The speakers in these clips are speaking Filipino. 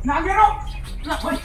Nagero! Nakoy!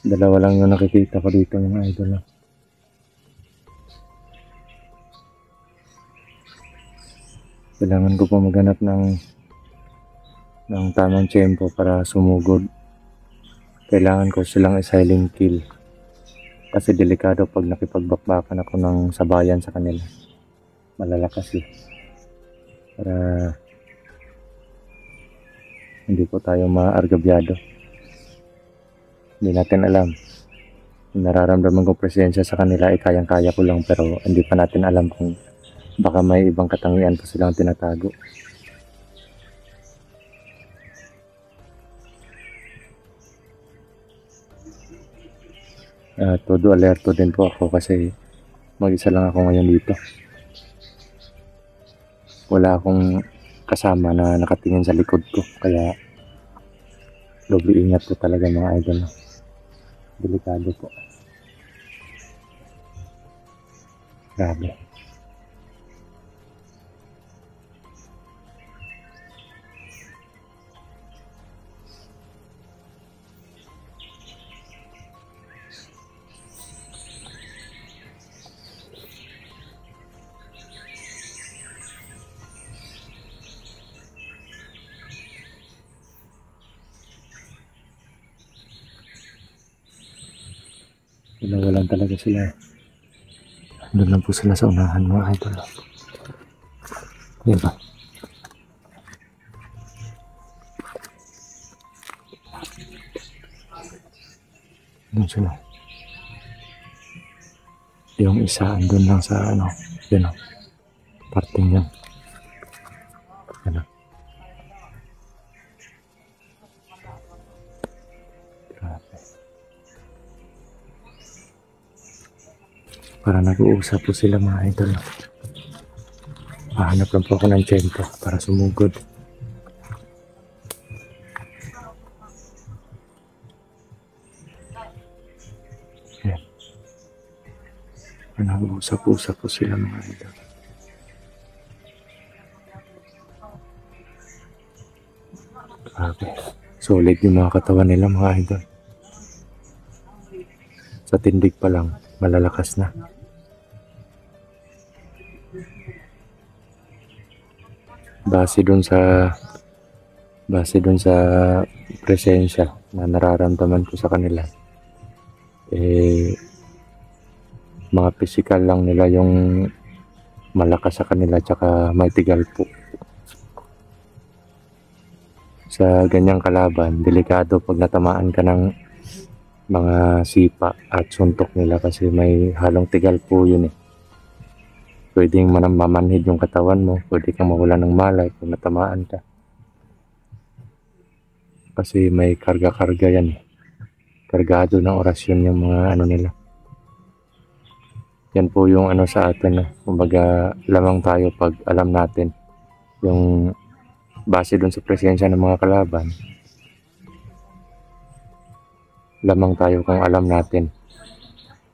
Dalawa lang yung nakikita ko dito mga idol. Kailangan ko pa maghanap ng tamang tiyempo para sumugod. Kailangan ko silang i-silent kill. Kasi delikado pag nakipagbakbakan ako ng sabayan sa kanila. Malalakas eh. Para hindi po tayo maargabyado. Hindi natin alam. Nararamdaman ko presensya sa kanila ay kayang-kaya ko lang, pero hindi pa natin alam kung baka may ibang katangian pa silang tinatago. Todo alerto din po ako kasi mag-isa lang ako ngayon dito. Wala akong kasama na nakatingin sa likod ko, kaya doble ingat po talaga mga idol. Delikado po. Grabe. Wala talaga sila. Doon lang po sila sa unahan mga idol. Diba? Doon sila. Yung isa doon lang sa yun o. Parting yan. Ano. Para nag-uusap po sila mga idol. Hahanap lang po ako ng tiyempo para sumugod. Yan. Nag-uusap-usap po sila mga idol. Grabe. Solid yung mga katawan nila mga idol. Sa tindig pa lang, malalakas na. Base dun sa presensya na nararamdaman ko sa kanila, Mga physical lang nila yung malakas sa kanila, tsaka may tigal po. Sa ganyang kalaban, delikado pag natamaan ka ng mga sipa at suntok nila kasi may halong tigal po yun eh. Pwedeng mamanhid yung katawan mo, pwede kang mawala ng malay kung natamaan ka. Kasi may karga-karga yan eh. Kargado ng orasyon yung mga ano nila. Yan po yung ano sa atin, kumbaga lamang tayo pag alam natin yung base dun sa presensya ng mga kalaban. Lamang tayo kung alam natin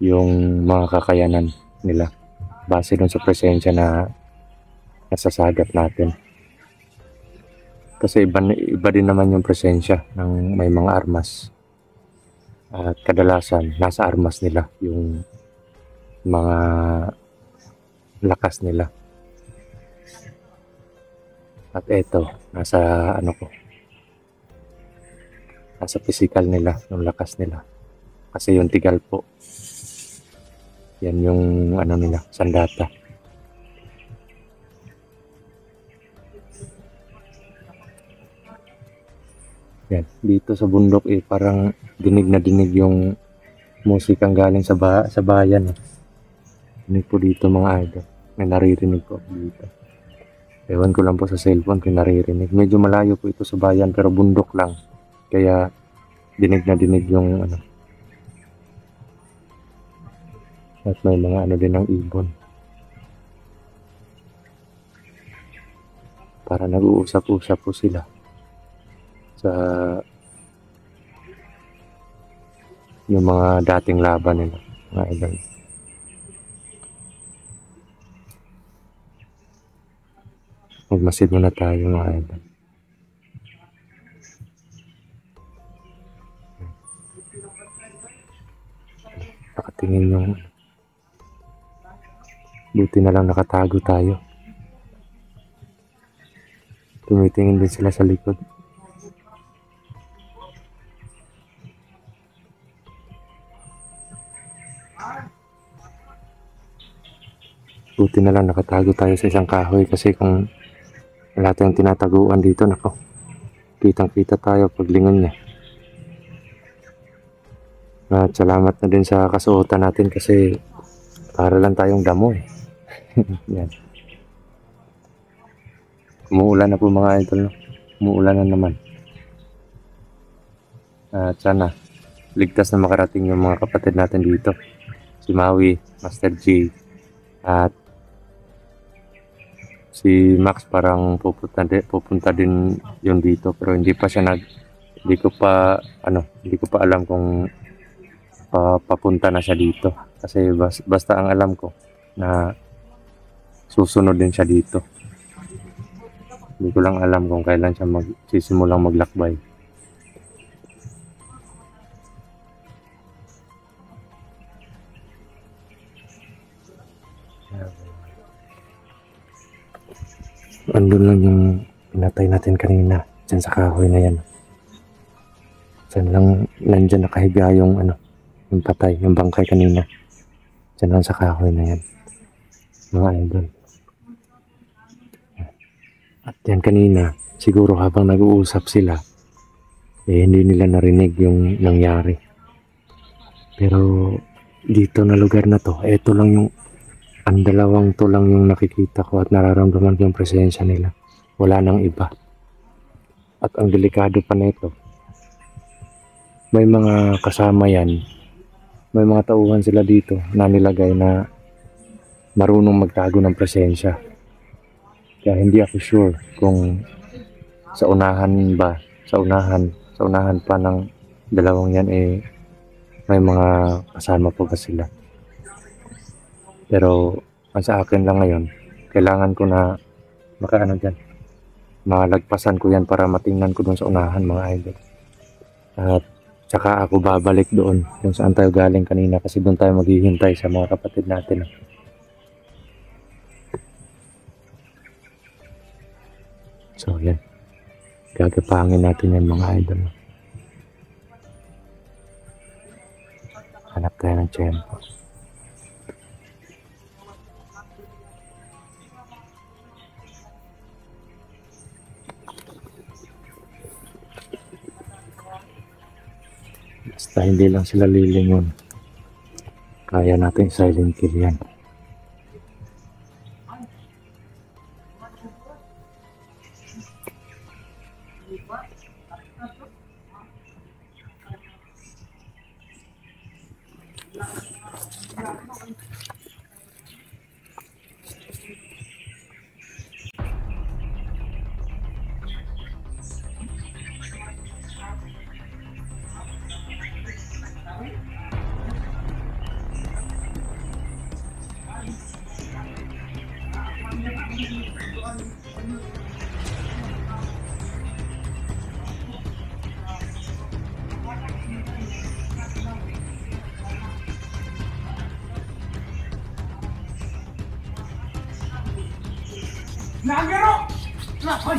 yung mga kakayanan nila base dun sa presensya na nasasagap natin. Kasi iba din naman yung presensya ng may mga armas. At kadalasan nasa armas nila yung mga lakas nila. At eto, nasa ano ko, nasa physical nila, yung lakas nila. Kasi yung tigal po, yan yung ano nila, sandata. Yan, dito sa bundok eh, parang dinig na dinig yung musikang galing sa bayan eh. Dinig po dito mga idol, may naririnig ko dito. Ewan ko lang po sa cellphone kung naririnig. Medyo malayo po ito sa bayan pero bundok lang. Kaya dinig na dinig yung ano. At may mga ano din ng ibon. Para nag-uusap-usap po sila sa yung mga dating laban nila, mga idol. Magmasid muna tayo mga idol. Nakatingin yung buti na lang nakatago tayo. Tumitingin din sila sa likod. Buti na lang nakatago tayo sa isang kahoy kasi kung wala tayong tinataguan dito, nako, kitang kita tayo paglingon niya. At salamat na din sa kasuotan natin kasi para lang tayong damo eh. Yan. Umuulan na po mga idol, no? Umuulan na naman. At sana ligtas na makarating yung mga kapatid natin dito. Si Maui, Master G, at si Max parang pupunta din yun dito pero hindi pa siya hindi ko pa alam kung papunta na siya dito kasi basta ang alam ko na susunod din siya dito. Hindi ko lang alam kung kailan siya sisimulang maglakbay. Andun lang yung pinatay natin kanina dyan sa kahoy na yan. Dyan lang, nandyan nakahiga yung yung patay, yung bangkay kanina. Dyan lang sa kahoy na yan, mga idol. At yan kanina, siguro habang nag-uusap sila, hindi nila narinig yung nangyari. Pero dito na lugar na to, eto lang yung ang dalawang to lang yung nakikita ko at nararamdaman ko yung presensya nila. Wala nang iba. At ang delikado pa nito, may mga kasama yan. May mga tauhan sila dito na nilagay na marunong magtago ng presensya. Kaya hindi ako sure kung sa unahan pa ng dalawang yan may mga kasama po ba sila. Pero sa akin lang ngayon, kailangan ko na malagpasan ko yan para matingnan ko dun sa unahan mga idol. At saka ako babalik doon kung saan tayo galing kanina kasi doon tayo maghihintay sa mga kapatid natin. So yan, gagapangin natin yan mga idol. Hanap tayo ng tiyempo. Basta hindi lang sila lilingon. Kaya natin silent kill yan. Nagaro! Nakoy!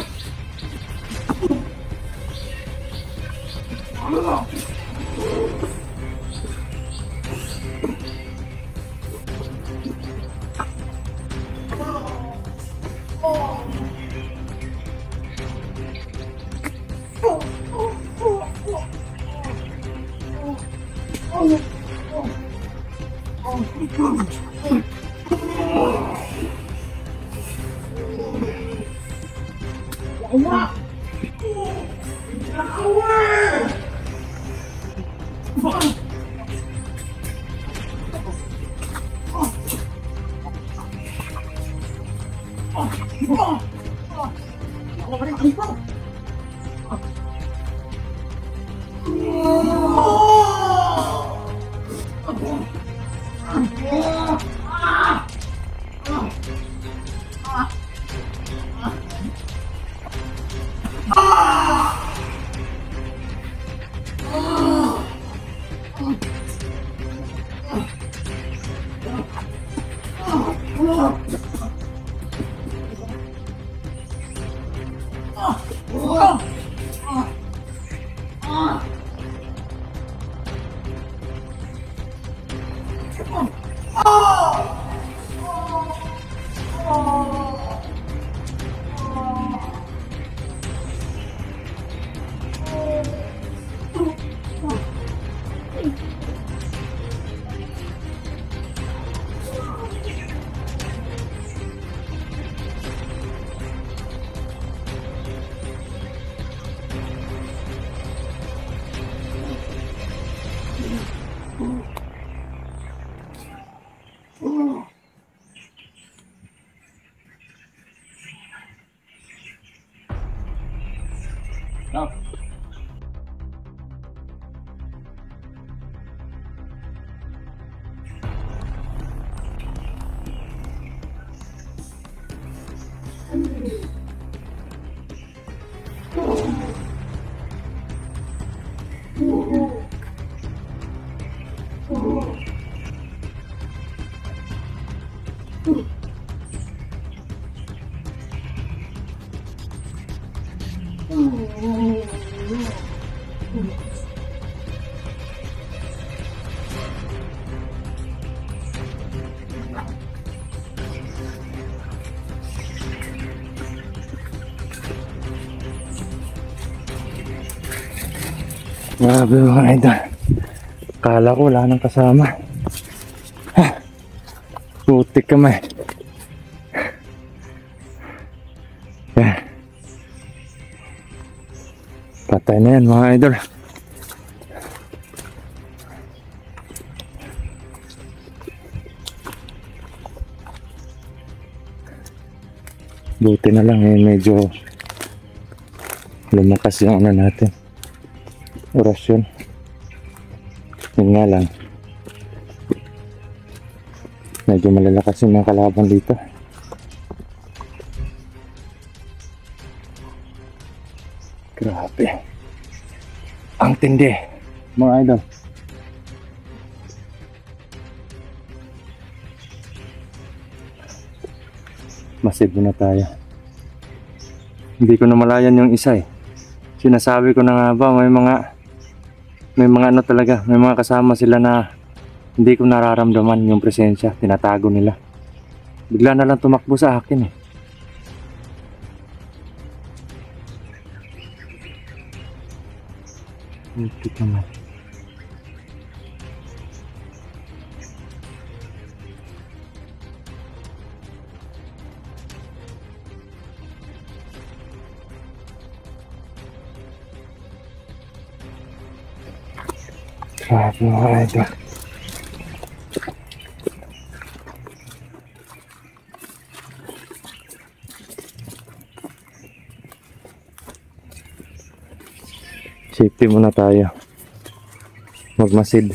Grabe mga idol. Kala ko wala nang kasama. Putik kamay. Yan. Patay na yan mga idol. Buti na lang medyo lumakas yung ano natin. Orasyon. Yun nga lang. Medyo malalakas yung mga kalaban dito. Grabe. Ang tindi, mga idol. Masibo na tayo. Hindi ko namalayan yung isa eh. Sinasabi ko na nga ba, may mga ano talaga, may mga kasama sila na hindi ko nararamdaman yung presensya, tinatago nila. Bigla na lang tumakbo sa akin eh. Buti naman. Grabe mga idol. Safety muna tayo. Magmasid.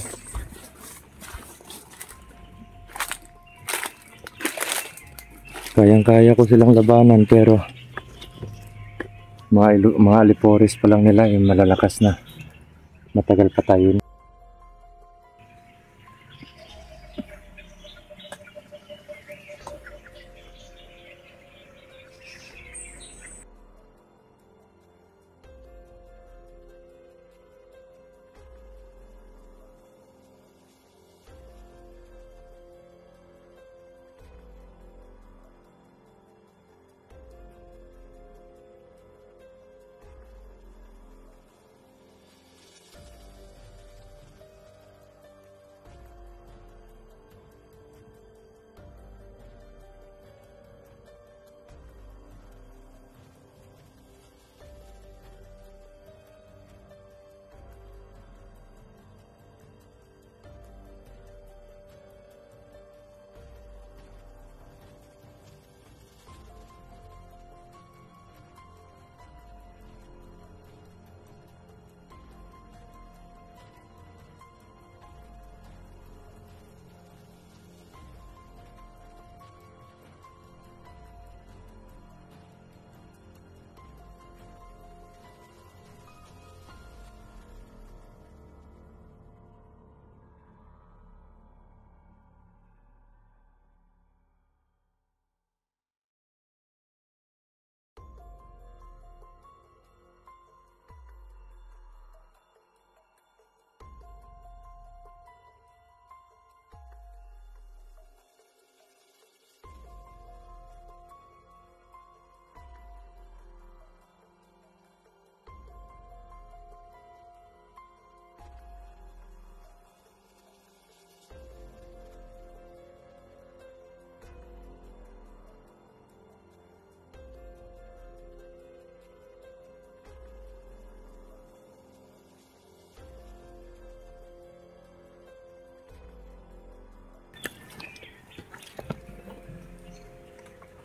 Kayang-kaya ko silang labanan pero mga alipores pa lang nila yung malalakas na. Matagal pa tayo.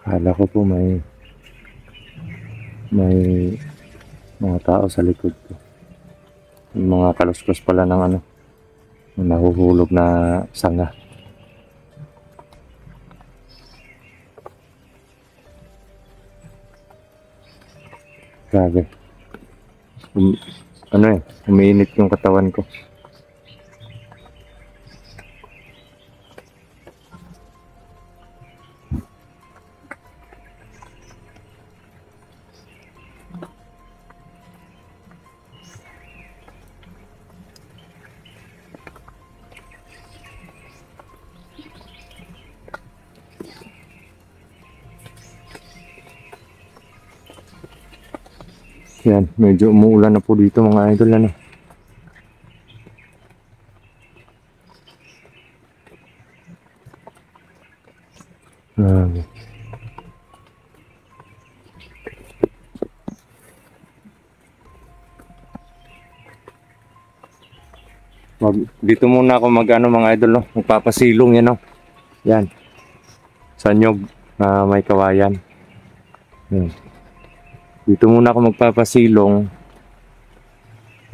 Akala ko po may mga tao sa likod ko. Mga kaluskos pala ng ano, nahuhulog na sanga. Grabe. Umiinit yung katawan ko. Yan, medyo umuulan na po dito mga idol, ano. Dito muna ako mag-ano mga idol, no? Magpapasilong yan, no? Yan. Sa nyog na may kawayan. Yan. Dito muna ako magpapasilong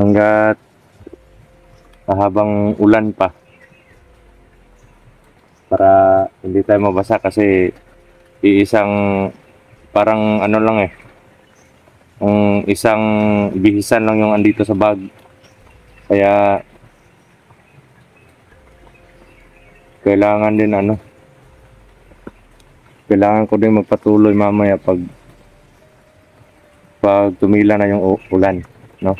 hanggat habang ulan pa. Para hindi tayo mabasa kasi iisang parang ano lang eh. Ang isang bihisan lang yung andito sa bag. Kaya kailangan din ano. Kailangan ko din magpatuloy mamaya pag tumila na yung ulan, no?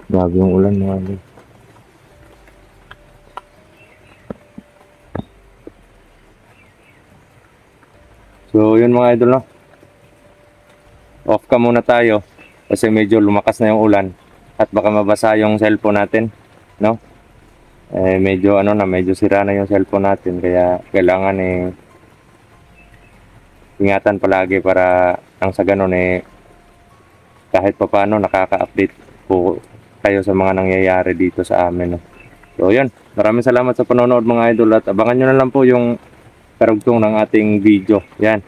Grabe yung ulan mga idol. So yun mga idol, no? Off ka muna tayo kasi medyo lumakas na yung ulan at baka mabasa yung cellphone natin, no? Medyo medyo sira na yung cellphone natin kaya kailangan ingatan palagi para ang sa ganun kahit papaano nakaka-update po kayo sa mga nangyayari dito sa amin. No? So yun, maraming salamat sa panonood mga idol at abangan nyo na lang po yung karugtong ng ating video. Yan.